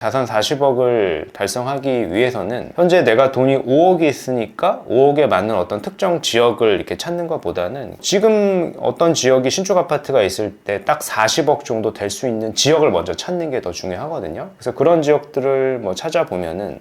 자산 40억을 달성하기 위해서는 현재 내가 돈이 5억이 있으니까 5억에 맞는 어떤 특정 지역을 이렇게 찾는 것보다는 지금 어떤 지역이 신축 아파트가 있을 때 딱 40억 정도 될 수 있는 지역을 먼저 찾는 게 더 중요하거든요. 그래서 그런 지역들을 찾아보면은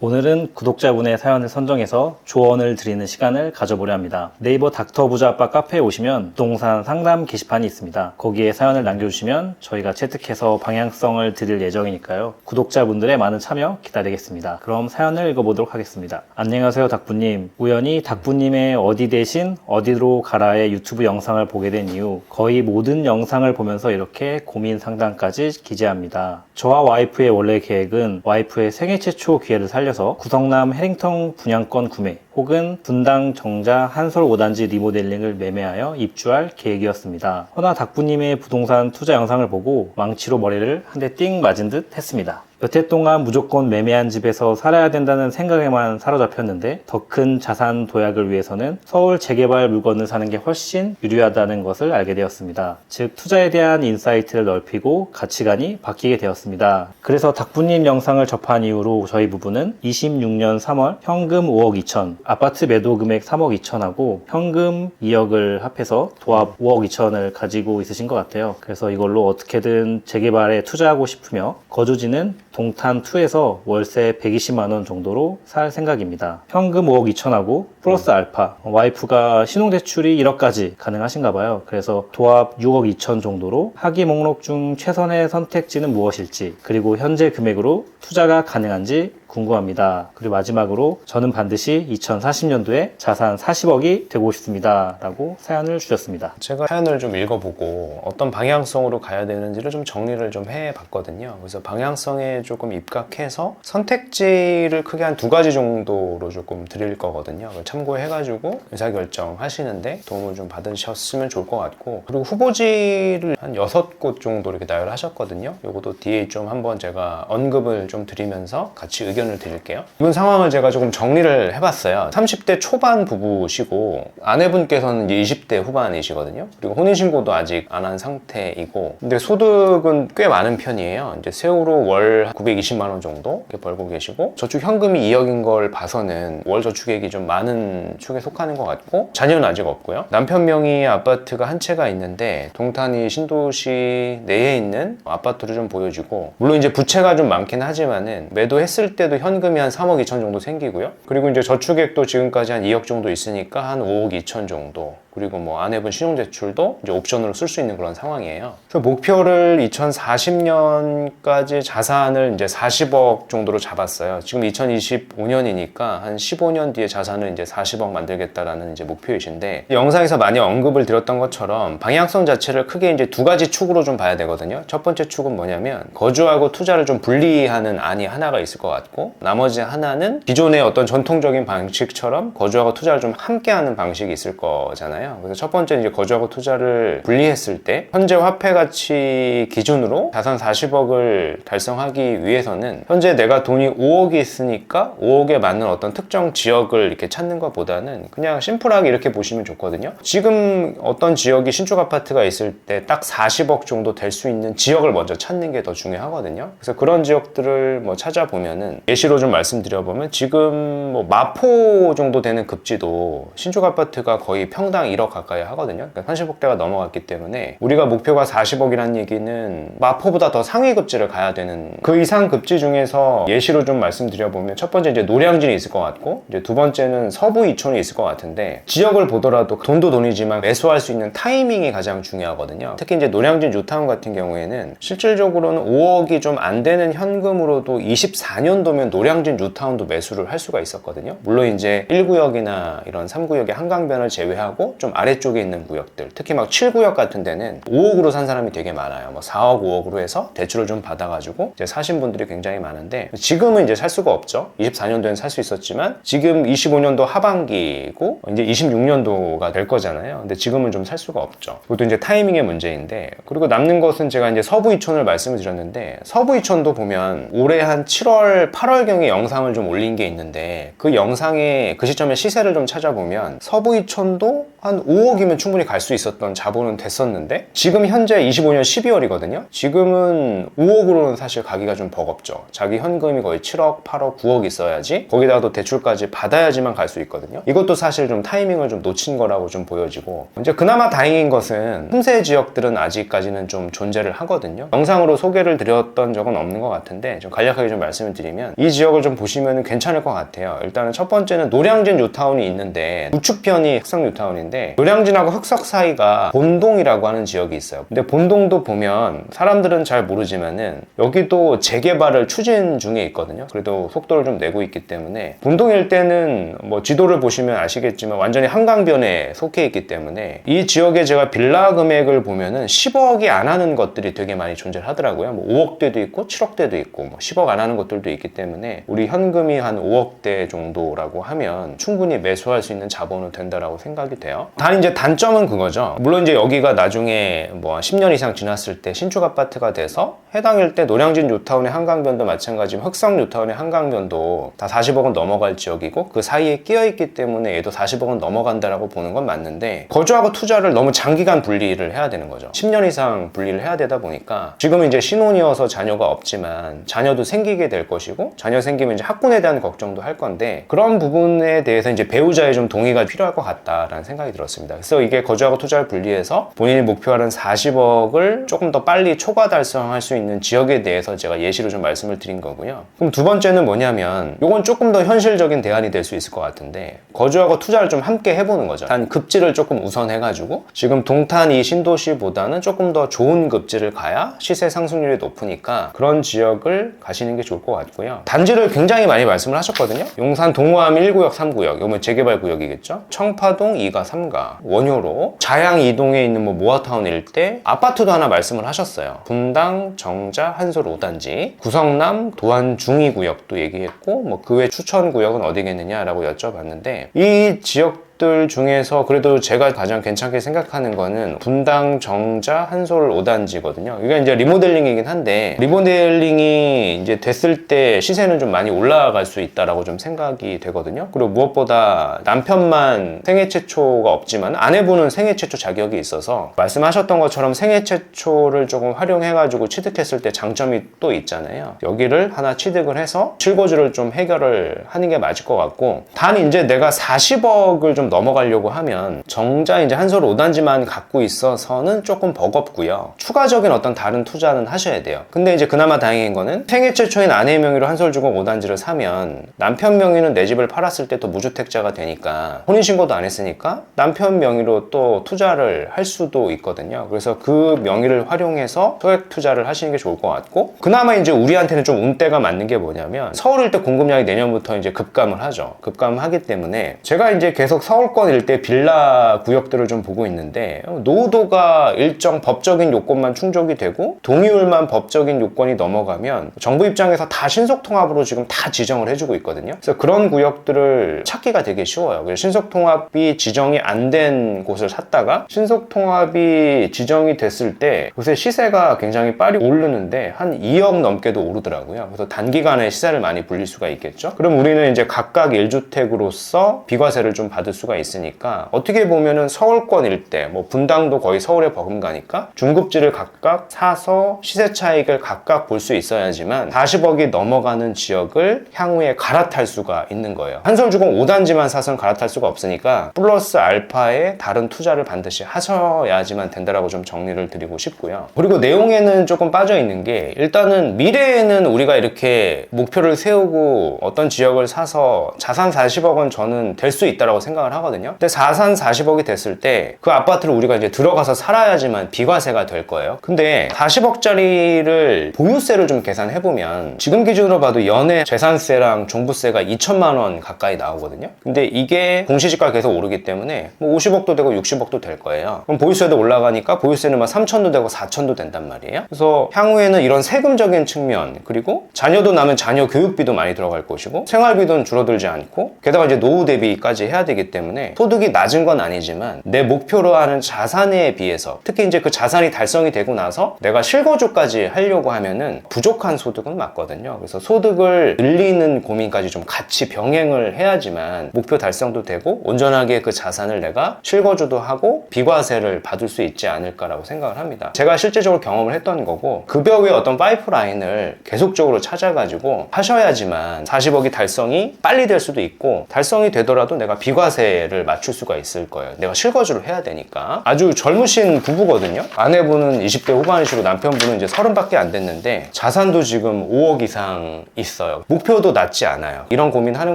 오늘은 구독자분의 사연을 선정해서 조언을 드리는 시간을 가져보려 합니다. 네이버 닥터 부자 아빠 카페에 오시면 부동산 상담 게시판이 있습니다. 거기에 사연을 남겨주시면 저희가 채택해서 방향성을 드릴 예정이니까요. 구독자분들의 많은 참여 기다리겠습니다. 그럼 사연을 읽어보도록 하겠습니다. 안녕하세요, 닥부님. 우연히 닥부님의 어디 대신 어디로 가라의 유튜브 영상을 보게 된 이후 거의 모든 영상을 보면서 이렇게 고민 상담까지 기재합니다. 저와 와이프의 원래 계획은 와이프의 생애 최초 기회를 살려서 구성남 해링턴 분양권 구매 혹은 분당 정자 한솔 5단지 리모델링을 매매하여 입주할 계획이었습니다. 허나 닥부님의 부동산 투자 영상을 보고 망치로 머리를 한 대 띵 맞은 듯 했습니다. 몇 해 동안 무조건 매매한 집에서 살아야 된다는 생각에만 사로잡혔는데 더 큰 자산 도약을 위해서는 서울 재개발 물건을 사는 게 훨씬 유리하다는 것을 알게 되었습니다. 즉 투자에 대한 인사이트를 넓히고 가치관이 바뀌게 되었습니다. 그래서 닥부님 영상을 접한 이후로 저희 부부는 26년 3월 현금 5억 2천, 아파트 매도 금액 3억 2천하고 현금 2억을 합해서 도합 5억 2천을 가지고 있으신 것 같아요. 그래서 이걸로 어떻게든 재개발에 투자하고 싶으며 거주지는 동탄2에서 월세 120만원 정도로 살 생각입니다. 현금 5억 2천하고 플러스 알파, 와이프가 신용대출이 1억까지 가능하신가 봐요. 그래서 도합 6억 2천 정도로 하기 목록 중 최선의 선택지는 무엇일지, 그리고 현재 금액으로 투자가 가능한지 궁금합니다. 그리고 마지막으로 저는 반드시 2040년도에 자산 40억이 되고 싶습니다 라고 사연을 주셨습니다. 제가 사연을 좀 읽어보고 어떤 방향성으로 가야 되는지를 좀 정리를 좀 해봤거든요. 그래서 방향성에 조금 입각해서 선택지를 크게 한 2가지 정도로 조금 드릴 거거든요. 참고해가지고 의사결정 하시는데 도움을 좀 받으셨으면 좋을 것 같고, 그리고 후보지를 한 6곳 정도 이렇게 나열하셨거든요. 요것도 뒤에 좀 한번 제가 언급을 좀 드리면서 같이 의견을 드릴게요. 이번 상황을 제가 조금 정리를 해봤어요. 30대 초반 부부시고 아내분께서는 이제 20대 후반이시거든요. 그리고 혼인신고도 아직 안 한 상태이고, 근데 소득은 꽤 많은 편이에요. 이제 세후로 월 920만 원 정도 이렇게 벌고 계시고, 저축 현금이 2억인 걸 봐서는 월 저축액이 좀 많은 축에 속하는 것 같고, 자녀는 아직 없고요. 남편 명의 아파트가 한 채가 있는데 동탄이 신도시 내에 있는 아파트로 좀 보여지고, 물론 이제 부채가 좀 많긴 하지만은 매도했을 때도 현금이 한 3억 2천 정도 생기고요. 그리고 이제 저축액도 지금까지 한 2억 정도 있으니까 한 5억 2천 정도. 그리고 아내분 신용대출도 이제 옵션으로 쓸 수 있는 그런 상황이에요. 그래서 목표를 2040년까지 자산을 이제 40억 정도로 잡았어요. 지금 2025년이니까 한 15년 뒤에 자산을 이제 40억 만들겠다라는 이제 목표이신데, 영상에서 많이 언급을 드렸던 것처럼 방향성 자체를 크게 이제 2가지 축으로 좀 봐야 되거든요. 첫 번째 축은 뭐냐면 거주하고 투자를 좀 분리하는 안이 하나가 있을 것 같고, 나머지 하나는 기존의 어떤 전통적인 방식처럼 거주하고 투자를 좀 함께하는 방식이 있을 거잖아요. 그래서 첫 번째 이제 거주하고 투자를 분리했을 때 현재 화폐 가치 기준으로 자산 40억을 달성하기 위해서는 현재 내가 돈이 5억이 있으니까 5억에 맞는 어떤 특정 지역을 이렇게 찾는 것보다는 그냥 심플하게 이렇게 보시면 좋거든요. 지금 어떤 지역이 신축 아파트가 있을 때 딱 40억 정도 될 수 있는 지역을 먼저 찾는 게 더 중요하거든요. 그래서 그런 지역들을 찾아보면은, 예시로 좀 말씀드려보면 지금 마포 정도 되는 급지도 신축 아파트가 거의 평당 1억 가까이 하거든요. 그러니까 30억대가 넘어갔기 때문에 우리가 목표가 40억이라는 얘기는 마포보다 더 상위 급지를 가야 되는, 그 이상 급지 중에서 예시로 좀 말씀드려보면 첫 번째 이제 노량진이 있을 것 같고, 이제 두 번째는 서부 이촌이 있을 것 같은데, 지역을 보더라도 돈도 돈이지만 매수할 수 있는 타이밍이 가장 중요하거든요. 특히 이제 노량진 뉴타운 같은 경우에는 실질적으로는 5억이 좀 안 되는 현금으로도 24년도면 노량진 뉴타운도 매수를 할 수가 있었거든요. 물론 이제 1구역이나 이런 3구역의 한강변을 제외하고 좀 아래쪽에 있는 구역들, 특히 7구역 같은 데는 5억으로 산 사람이 되게 많아요. 4억 5억으로 해서 대출을 좀 받아가지고 이제 사신 분들이 굉장히 많은데, 지금은 이제 살 수가 없죠. 24년도엔 살 수 있었지만 지금 25년도 하반기고 이제 26년도가 될 거잖아요. 근데 지금은 좀 살 수가 없죠. 그것도 이제 타이밍의 문제인데, 그리고 남는 것은 제가 이제 서부 이촌을 말씀을 드렸는데, 서부 이촌도 보면 올해 한 7월 8월경에 영상을 좀 올린 게 있는데, 그 영상에 그 시점에 시세를 좀 찾아보면 서부 이촌도 한 5억이면 충분히 갈 수 있었던 자본은 됐었는데 지금 현재 25년 12월이거든요. 지금은 5억으로는 사실 가기가 좀 버겁죠. 자기 현금이 거의 7억, 8억, 9억 있어야지 거기다가 또 대출까지 받아야지만 갈 수 있거든요. 이것도 사실 좀 타이밍을 좀 놓친 거라고 좀 보여지고, 이제 그나마 다행인 것은 틈새 지역들은 아직까지는 좀 존재를 하거든요. 영상으로 소개를 드렸던 적은 없는 것 같은데 좀 간략하게 좀 말씀을 드리면 이 지역을 좀 보시면 괜찮을 것 같아요. 일단은 첫 번째는 노량진 뉴타운이 있는데 우측편이 흑석 뉴타운인데 노량진하고 흑석 사이가 본동이라고 하는 지역이 있어요. 근데 본동도 보면 사람들은 잘 모르지만은 여기도 재개발을 추진 중에 있거든요. 그래도 속도를 좀 내고 있기 때문에 본동 일대는 뭐 지도를 보시면 아시겠지만 완전히 한강변에 속해 있기 때문에 이 지역에 제가 빌라 금액을 보면은 10억이 안 하는 것들이 되게 많이 존재를 하더라고요. 뭐 5억대도 있고 7억대도 있고 뭐 10억 안 하는 것들도 있기 때문에 우리 현금이 한 5억대 정도라고 하면 충분히 매수할 수 있는 자본은 된다라고 생각이 돼요. 단 이제 단점은 그거죠. 물론 이제 여기가 나중에 뭐 10년 이상 지났을 때 신축 아파트가 돼서 해당 일대 노량진 뉴타운의 한강변도 마찬가지고 흑석 뉴타운의 한강변도 다 40억은 넘어갈 지역이고 그 사이에 끼어있기 때문에 얘도 40억은 넘어간다라고 보는 건 맞는데 거주하고 투자를 너무 장기간 분리를 해야 되는 거죠. 10년 이상 분리를 해야 되다 보니까 지금은 이제 신혼이어서 자녀가 없지만 자녀도 생기게 될 것이고 자녀 생기면 이제 학군에 대한 걱정도 할 건데 그런 부분에 대해서 이제 배우자의 좀 동의가 필요할 것 같다라는 생각이 들었습니다. 그래서 이게 거주하고 투자를 분리해서 본인이 목표하는 40억을 조금 더 빨리 초과 달성할 수 있는 지역에 대해서 제가 예시로 좀 말씀을 드린 거고요. 그럼 두 번째는 뭐냐면 이건 조금 더 현실적인 대안이 될 수 있을 것 같은데 거주하고 투자를 좀 함께 해보는 거죠. 단 급지를 조금 우선해가지고 지금 동탄 이 신도시보다는 조금 더 좋은 급지를 가야 시세 상승률이 높으니까 그런 지역을 가시는 게 좋을 것 같고요. 단지를 굉장히 많이 말씀을 하셨거든요. 용산 동호암 1구역, 3구역, 이건 재개발 구역이겠죠. 청파동 2가, 3가, 원효로, 자양 2동에 있는 뭐 모아타운 일대 아파트도 하나 말씀을 하셨어요. 분당, 정자, 한솔 5단지, 구성남, 도안 중위구역도 얘기했고 뭐 그 외 추천 구역은 어디겠느냐라고 여쭤봤는데 이 지역들 중에서 그래도 제가 가장 괜찮게 생각하는 거는 분당, 정자, 한솔 5단지거든요. 이게 이제 리모델링이긴 한데 리모델링이 이제 됐을 때 시세는 좀 많이 올라갈 수 있다라고 좀 생각이 되거든요. 그리고 무엇보다 남편만 생애 최초가 없지만 아내분은 생애 최초 자격이 있어서 말씀하셨던 것처럼 생애 최초를 조금 활용해가지고 취득했을 때 장점이 또 있잖아요. 여기를 하나 취득을 해서 실거주를 좀 해결을 하는 게 맞을 것 같고, 단 이제 내가 40억을 좀 넘어가려고 하면 정자 이제 한솔 5단지만 갖고 있어서는 조금 버겁고요. 추가적인 어떤 다른 투자는 하셔야 돼요. 근데 이제 그나마 다행인 거는 생애 최초인 아내의 명의로 한솔주공 5단지를 사면 남편 명의는 내 집을 팔았을 때 또 무주택자가 되니까 혼인신고도 안 했으니까 남편 명의로 또 투자를 할 수도 있거든요. 그래서 그 명의를 활용해서 소액 투자를 하시는 게 좋을 것 같고, 그나마 이제 우리한테는 좀 운때가 맞는 게 뭐냐면 서울 일대 공급량이 내년부터 이제 급감을 하죠. 급감하기 때문에 제가 이제 계속 서울권 일대 빌라 구역들을 좀 보고 있는데 노후도가 일정 법적인 요건만 충족이 되고 동의율만 법적인 요건이 넘어가면 정부 입장에서 다 신속통합으로 지금 다 지정을 해주고 있거든요. 그래서 그런 구역들을 찾기가 되게 쉬워요. 그래서 신속통합이 지정이 안 된 곳을 찾다가 신속통합이 지정이 됐을 때 요새 시세가 굉장히 빨리 오르는데 한 2억 넘게도 오르더라고요. 그래서 단기간에 시세를 많이 불릴 수가 있겠죠. 그럼 우리는 이제 각각 1주택으로서 비과세를 좀 받을 수가 있으니까 어떻게 보면은 서울권 일대, 뭐 분당도 거의 서울에 버금가니까 중급지를 각각 사서 시세 차익을 각각 볼 수 있어야지만 40억이 넘어가는 지역을 향후에 갈아탈 수가 있는 거예요. 한솔주공 5단지만 사서는 갈아탈 수가 없으니까 플러스 알파의 다른 투자를 반드시 하셔야지만 된다라고 좀 정리를 드리고 싶고요. 그리고 내용에는 조금 빠져 있는 게 일단은 미래에는 우리가 이렇게 목표를 세우고 어떤 지역을 사서 자산 40억은 저는 될 수 있다라고 생각을 하거든요. 근데 자산 40억이 됐을 때 그 아파트를 우리가 이제 들어가서 살아야지만 비과세가 될 거예요. 근데 40억짜리를 보유세를 좀 계산해보면 지금 기준으로 봐도 연애 재산세랑 종부세가 2천만 원 가까이 나오거든요. 근데 이게 공시지가가 계속 오르기 때문에 뭐 50억도 되고 60억도 될 거예요. 그럼 보유세도 올라가니까 보유세는 막 3천도 되고 4천도 된단 말이에요. 그래서 향후에는 이런 세금적인 측면, 그리고 자녀도 나면 자녀 교육비도 많이 들어갈 것이고 생활비도 줄어들지 않고 게다가 이제 노후 대비까지 해야 되기 때문에 때문에 소득이 낮은 건 아니지만 내 목표로 하는 자산에 비해서 특히 이제 그 자산이 달성이 되고 나서 내가 실거주까지 하려고 하면은 부족한 소득은 맞거든요. 그래서 소득을 늘리는 고민까지 좀 같이 병행을 해야지만 목표 달성도 되고 온전하게 그 자산을 내가 실거주도 하고 비과세를 받을 수 있지 않을까라고 생각을 합니다. 제가 실제적으로 경험을 했던 거고 급여 외 어떤 파이프라인을 계속적으로 찾아가지고 하셔야지만 40억이 달성이 빨리 될 수도 있고 달성이 되더라도 내가 비과세를 맞출 수가 있을 거예요. 내가 실거주를 해야 되니까. 아주 젊으신 부부거든요. 아내분은 20대 후반이시고 남편분은 이제 30밖에 안 됐는데 자산도 지금 5억 이상 있어요. 목표도 낮지 않아요. 이런 고민하는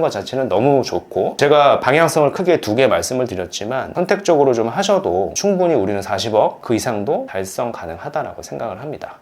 것 자체는 너무 좋고 제가 방향성을 크게 두 개 말씀을 드렸지만 선택적으로 좀 하셔도 충분히 우리는 40억 그 이상도 달성 가능하다라고 생각을 합니다.